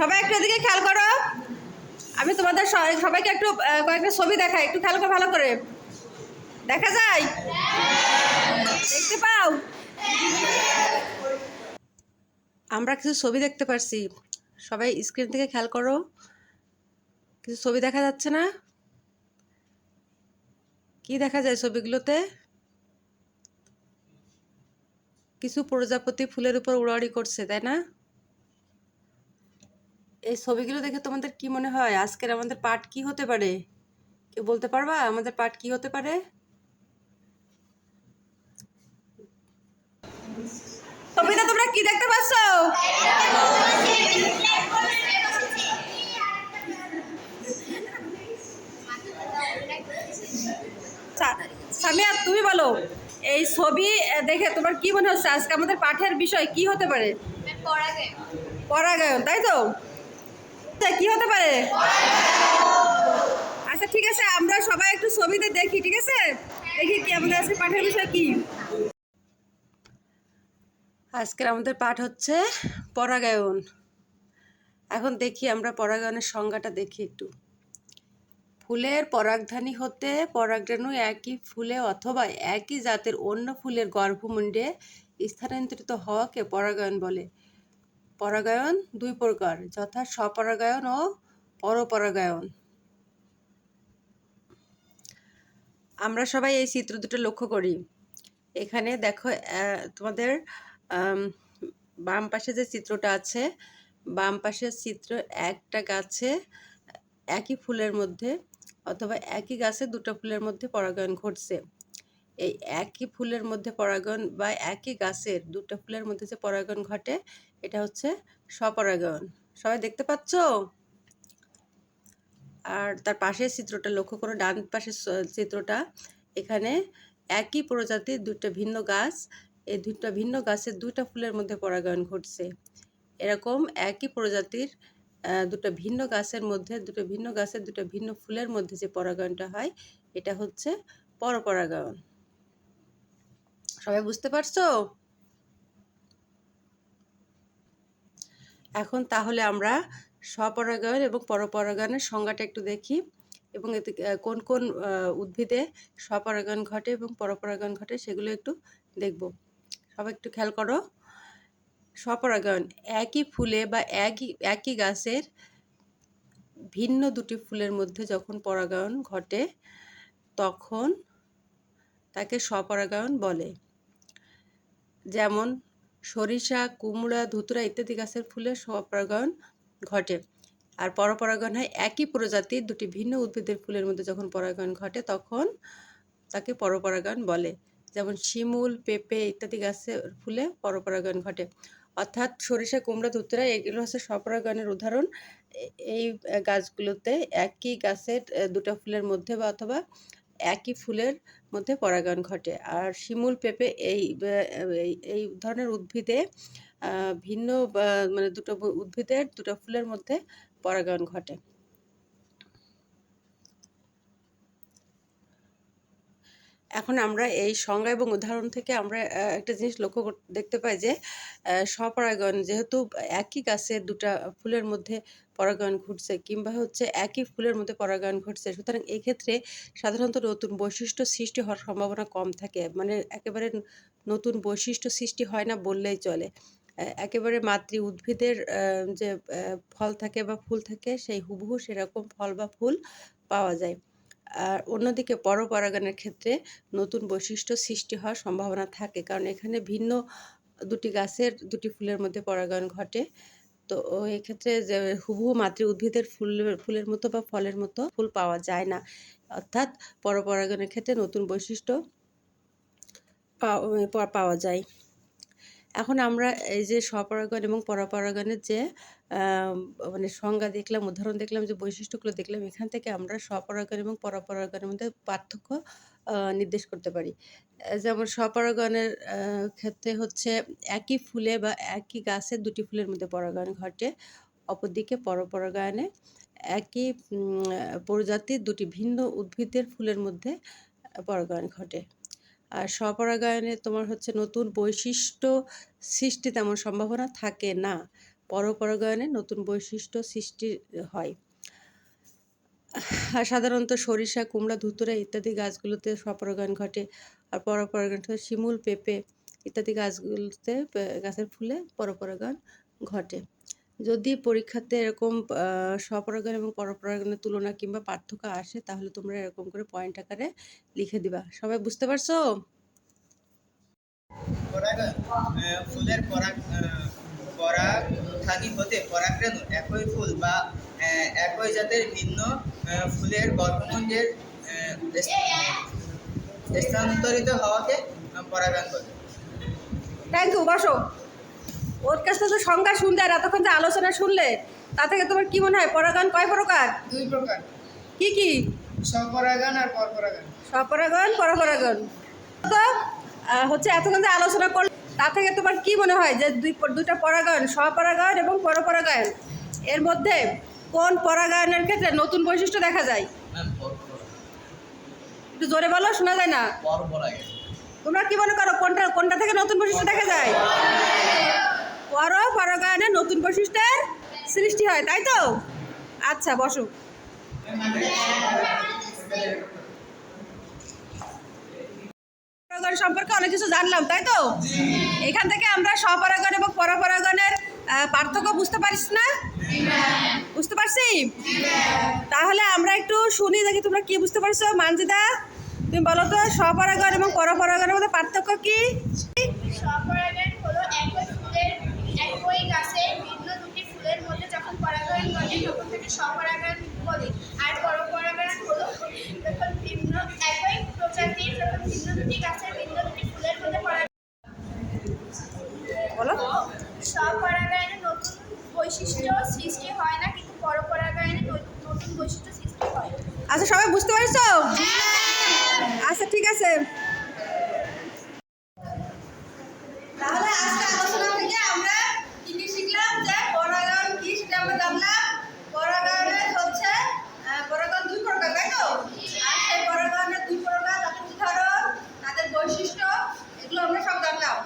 সবাই একটু এদিকে খেয়াল করো। আমি তোমাদের সবাইকে একটু কয়েকটা ছবি দেখাই, একটু খেয়াল করো ভালো করে। দেখা যায়? দেখতে পাও? আমরা কিছু ছবি দেখতে পারছি, সবাই স্ক্রিন থেকে খেয়াল করো। কিছু ছবি দেখা যাচ্ছে না? কি দেখা যায় ছবিগুলোতে? কিছু প্রজাপতি ফুলের উপর উড়াউড়ি করছে, তাই না? এই ছবিগুলো দেখে তোমাদের কি মনে হয় আজকের আমাদের পাঠ কি হতে পারে? কেউ বলতে পারবা আমাদের পাঠ কি হতে পারে? ছবিতে তোমরা কি দেখতে পাচ্ছ? সামিয়া তুমি বলো, এই ছবি দেখে তোমার কি মনে হচ্ছে আজকে আমাদের পাঠের বিষয় কি হতে পারে? পরাগায়ন, তাই তো? কি হতে পারে? আচ্ছা ঠিক আছে, আমরা সবাই একটু ছবিতে দেখি, ঠিক আছে? দেখি কি আমাদের আজকে পাঠের বিষয় কি। আজকের আমাদের পাঠ হচ্ছে পরাগায়ন। এখন দেখি আমরা পরাগায়নের সংজ্ঞাটা দেখি একটু। ফুলের পরাগধানী হতে পরাগরেণু একই ফুলে অথবা একই জাতের অন্য ফুলের গর্ভমুণ্ডে স্থানান্তরিত হওয়াকে পরাগায়ন বলে। পরাগায়ন দুই প্রকার, যথা স্বপরাগায়ন ও পরপরাগায়ন। আমরা সবাই এই চিত্র দুটো লক্ষ্য করি। এখানে দেখো তোমাদের বাম পাশে যে চিত্রটা আছে, বাম পাশের চিত্র একটা গাছে একই ফুলের মধ্যে অথবা একই গাছে দুটো ফুলের মধ্যে পরাগায়ন ঘটছে। এই একই ফুলের মধ্যে পরাগায়ন বা একই গাছের দুটো ফুলের মধ্যে যে পরাগায়ন ঘটে এটা হচ্ছে স্বপরাগায়ন। সবাই দেখতে পাচ্ছ? আর তার পাশের চিত্রটা লক্ষ্য করো, ডান পাশের চিত্রটা। এখানে একই প্রজাতির দুটো ভিন্ন গাছ, এই দুটো ভিন্ন গাছের দুইটা ফুলের মধ্যে পরাগায়ন ঘটছে। এরকম একই প্রজাতির দুটো ভিন্ন গাছের মধ্যে দুটো ভিন্ন গাছের দুটো ভিন্ন ফুলের মধ্যে যে পরাগায়নটা হয় এটা হচ্ছে পরপরাগায়ন। সবাই বুঝতে পারছো? এখন তাহলে আমরা স্বপরাগায়ন এবং পরপরাগায়নের সংজ্ঞাটা একটু দেখি এবং এতে কোন কোন উদ্ভিদে স্বপরাগায়ন ঘটে এবং পরপরাগায়ন ঘটে সেগুলো একটু দেখব। সবাই একটু খেয়াল করো। স্বপরাগায়ন একই ফুলে বা একই গাছের ভিন্ন দুটি ফুলের মধ্যে যখন পরাগায়ন ঘটে তখন তাকে স্বপরাগায়ন বলে। যেমন সরিষা, কুমড়া, ধুতুরা ইত্যাদি গাছের ফুলে স্বপরাগায়ন ঘটে। আর পরপরাগায়ন হয় একই প্রজাতির দুটি ভিন্ন উদ্ভিদের ফুলের মধ্যে যখন পরাগায়ন ঘটে তখন তাকে পরপরাগায়ন বলে। যেমন শিমুল, পেঁপে ইত্যাদি গাছের ফুলে পরপরাগায়ন ঘটে। অর্থাৎ সরিষা, কুমড়া, ধুতুরা এগুলো হচ্ছে স্বপরাগায়নের উদাহরণ। এই গাছগুলোতে একই গাছের দুটো ফুলের মধ্যে বা অথবা একই ফুলের মধ্যে পরাগায়ন ঘটে। আর শিমুল, পেঁপে এই ধরনের উদ্ভিদে ভিন্ন মানে দুটো উদ্ভিদের দুটো ফুলের মধ্যে পরাগায়ন ঘটে। এখন আমরা এই সংজ্ঞা এবং উদাহরণ থেকে আমরা একটা জিনিস দেখতে পাই যে স্বপরাগায়ন যেহেতু একই গাছের দুটা ফুলের মধ্যে পরাগায়ন ঘটছে কিংবা হচ্ছে একই ফুলের মধ্যে পরাগায়ন ঘটছে, সুতরাং এক্ষেত্রে সাধারণত নতুন বৈশিষ্ট্য সৃষ্টি হওয়ার সম্ভাবনা কম থাকে। মানে একেবারে নতুন বৈশিষ্ট্য সৃষ্টি হয় না বললেই চলে। একেবারে মাতৃ উদ্ভিদের যে ফল থাকে বা ফুল থাকে সেই হুবহু সেরকম ফল বা ফুল পাওয়া যায়। আর অন্যদিকে পরপরাগায়নের ক্ষেত্রে নতুন বৈশিষ্ট্য সৃষ্টি হওয়ার সম্ভাবনা থাকে, কারণ এখানে ভিন্ন দুটি গাছের দুটি ফুলের মধ্যে পরাগায়ন ঘটে। তো এক্ষেত্রে যে হুবহু মাতৃ উদ্ভিদের ফুলের মতো বা ফলের মতো ফুল পাওয়া যায় না। অর্থাৎ পরপরাগায়নের ক্ষেত্রে নতুন বৈশিষ্ট্য পাওয়া যায়। এখন আমরা এই যে স্বপরাগায়ন এবং পরপরাগায়নের যে মানে সংজ্ঞা দেখলাম, উদাহরণ দেখলাম, যে বৈশিষ্ট্যগুলো দেখলাম, এখান থেকে আমরা স্বপরাগায়ন এবং পরপরাগায়নের মধ্যে পার্থক্য নির্দেশ করতে পারি। যেমন স্বপরাগায়নের ক্ষেত্রে হচ্ছে একই ফুলে বা একই গাছের দুটি ফুলের মধ্যে পরাগায়ন ঘটে। অপরদিকে পরপরাগায়নে একই প্রজাতির দুটি ভিন্ন উদ্ভিদের ফুলের মধ্যে পরাগায়ন ঘটে। আর স্বপরাগায়নে তোমার হচ্ছে নতুন বৈশিষ্ট্য সৃষ্টি তেমন সম্ভাবনা থাকে না। পরপরাগায়নে নতুন বৈশিষ্ট্য সৃষ্টি হয়। সাধারণত সরিষা, কুমড়া, ধুতুরা ইত্যাদি গাছগুলোতে স্বপরাগায়ন ঘটে। আর পরপরাগায়ন ঘটে শিমুল, পেঁপে ইত্যাদি গাছগুলোতে গাছের ফুলে পরপরাগায়ন ঘটে। যদি পরীক্ষাতে এরকম স্বপরাগায়ন এবং পরপরাগায়নের তুলনা কিংবা পার্থক্য আসে, তাহলে তোমরা এরকম করে পয়েন্ট আকারে লিখে দিবা। সবাই বুঝতে পারছো? ফুলের পরাগধানী হতে পরাগরেণু একই ফুল বা একই জাতের ভিন্ন ফুলের গর্ভপুঞ্জের স্থানান্তরিত হওয়াকে পরাগায়ন বলে। থ্যাংক ইউ, বসো। ওর কাছ থেকে তো সংজ্ঞা শুনলে আর এতক্ষণ যে আলোচনা শুনলে, তা থেকে তোমার কি মনে হয় পরাগায়ন কয় প্রকার? 2 প্রকার। কি কি? স্বপরাগায়ন আর পরপরাগায়ন। স্বপরাগায়ন, পরপরাগায়ন। তো হচ্ছে এতক্ষণ যে আলোচনা করলে, তা থেকে তোমার কি মনে হয় যে দুইটা পরাগায়ন, স্বপরাগায়ন এবং পরপরাগায়ন, এর মধ্যে কোন পরাগায়নের ক্ষেত্রে নতুন বৈশিষ্ট্য দেখা যায়? একটু জোরে বলো, শোনা যায় না। তোমরা কি মনে করো কোনটা থেকে নতুন বৈশিষ্ট্য দেখা যায়? পরপরাগায়নে নতুন বৈশিষ্ট্যের সৃষ্টি হয়, তাই তো? আচ্ছা, বসো। পরাগায়ন সম্পর্কে অনেক কিছু জানলাম, তাই তো? এখান থেকে আমরা স্বপরাগায়ন এবং পরপরাগায়নের পার্থক্য বুঝতে পারিস না? বুঝতে পারছি? তাহলে আমরা একটু শুনি, দেখি তোমরা কি বুঝতে পারছো। মানজিদা, তুমি বলো তো স্বপরাগায়ন এবং পরপরাগায়নের মধ্যে পার্থক্য কি? স্বপরাগায়ন হলো একই গাছের ভিন্ন দুটি ফুলের মধ্যে যখন পরাগায়ন ঘটে তখন তাকে স্বপরাগায়ন বলে। আর পরপরাগায়ন হলো যখন একই প্রজাতির যখন ভিন্ন দুটি গাছের ভিন্ন দুটি ফুলের মধ্যে বলো। স্বপরাগায়নে নতুন বৈশিষ্ট্য সৃষ্টি হয় না, কিন্তু পরপরাগায়নে নতুন বৈশিষ্ট্য সৃষ্টি হয়। আচ্ছা, সবাই বুঝতে পারছো? আচ্ছা, ঠিক আছে। তাহলে আজকে আলোচনা থেকে আমরা কি কি শিখলাম? যে পরাগায়ন কি সেটা আমরা জানলাম। পরাগায়নের হচ্ছে পরাগায়ন 2 প্রকার, তাই তো? আর সেই পরাগায়নের 2 প্রকার, তাদের উদাহরণ, তাদের বৈশিষ্ট্য, এগুলো আমরা সব জানলাম।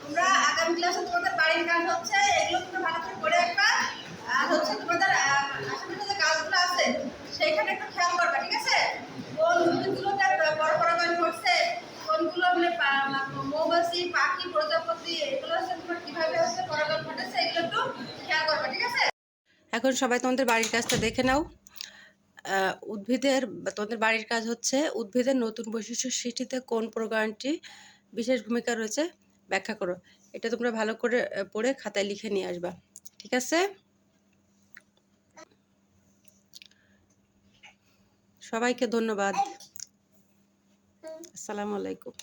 তোমরা আগামী ক্লাসে তোমাদের বাড়ির কাজ হচ্ছে এগুলো তোমরা ভালো করে পড়ে রাখবা। আর হচ্ছে তোমাদের আশেপাশে যে গাছগুলো আছে সেইখানে একটু খেয়াল করবা, ঠিক আছে? কোন উদ্ভিদগুলোতে পরপরাগায়ন ঘটছে, কোনগুলো মানে মৌমাছি, পাখি, প্রজাপতি, এগুলো হচ্ছে তোমার কিভাবে হচ্ছে পরাগায়ন ঘটেছে, এগুলো একটু খেয়াল করবা, ঠিক আছে? এখন সবাই তোমাদের বাড়ির কাজটা দেখে নাও। তোমাদের বাড়ির কাজ হচ্ছে উদ্ভিদের নতুন বৈশিষ্ট্য সৃষ্টিতে কোন পরাগায়নটি বিশেষ ভূমিকা রয়েছে ব্যাখ্যা করো। এটা তোমরা ভালো করে পড়ে খাতায় লিখে নিয়ে আসবা, ঠিক আছে? সবাইকে ধন্যবাদ। আসসালামু আলাইকুম।